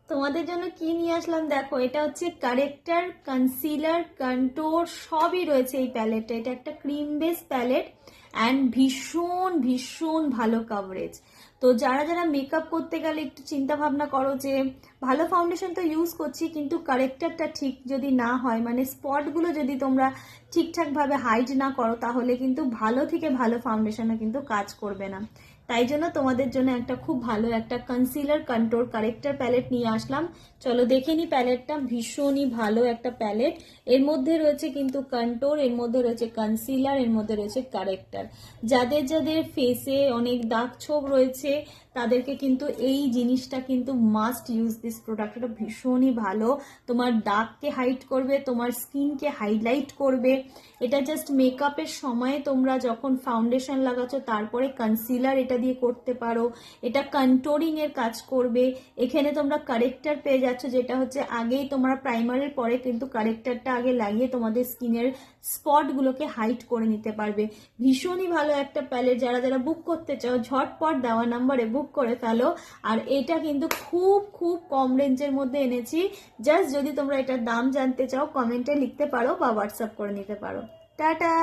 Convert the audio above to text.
তোমাদের জন্য কি নিয়ে আসলাম দেখো, এটা হচ্ছে কারেক্টার, কনসিলার, কন্ট্যুর সবই রয়েছে এই প্যালেটটা। এটা একটা ক্রিম বেস প্যালেট অ্যান্ড ভীষণ ভীষণ ভালো কভারেজ। তো যারা যারা মেকআপ করতে গেলে একটু চিন্তা ভাবনা করো যে ভালো ফাউন্ডেশন তো ইউজ করছি কিন্তু কারেক্টারটা ঠিক যদি না হয়, মানে স্পটগুলো যদি তোমরা ঠিকঠাকভাবে হাইড না করো, তাহলে কিন্তু ভালো থেকে ভালো ফাউন্ডেশনও কিন্তু কাজ করবে না। তাই জন্য তোমাদের জন্য একটা খুব ভালো একটা কনসিলার কন্ট্যুর কারেক্টার প্যালেট নিয়ে আসলাম। চলো দেখে নি প্যালেটটা, ভীষণই ভালো একটা প্যালেট। এর মধ্যে রয়েছে কিন্তু কন্ট্যুর, এর মধ্যে রয়েছে কনসিলার, এর মধ্যে রয়েছে কারেক্টার। যাদের যাদের ফেসে অনেক দাগ ছোপ রয়েছে তাদেরকে কিন্তু এই জিনিসটা কিন্তু মাস্ট ইউজ দিস প্রোডাক্ট। এটা ভীষণই ভালো, তোমার দাগকে হাইড করবে, তোমার স্কিনকে হাইলাইট করবে। এটা জাস্ট মেকআপের সময় তোমরা যখন ফাউন্ডেশন লাগাচ্ছ তারপরে কনসিলার এটা দিয়ে করতে পারো। এটা কন্ট্যুরিং এর কাজ করবে। এখানে তোমরা কারেক্টার পেয়ে যাচ্ছ, যেটা হচ্ছে আগেই তোমরা প্রাইমারের পরে কিন্তু কারেক্টারটা আগে লাগিয়ে তোমাদের স্কিনের স্পটগুলোকে হাইড করে নিতে পারবে। ভীষণই ভালো একটা প্যালেট। যারা যারা বুক করতে চাও ঝটপট দেওয়া নাম্বারে বুক করে ফেলো। আর এটা কিন্তু খুব খুব কম রেঞ্জের মধ্যে এনেছি। জাস্ট যদি তোমরা এটার দাম জানতে চাও কমেন্টে লিখতে পারো বা হোয়াটসঅ্যাপ করে নিতে পারো। টাটা।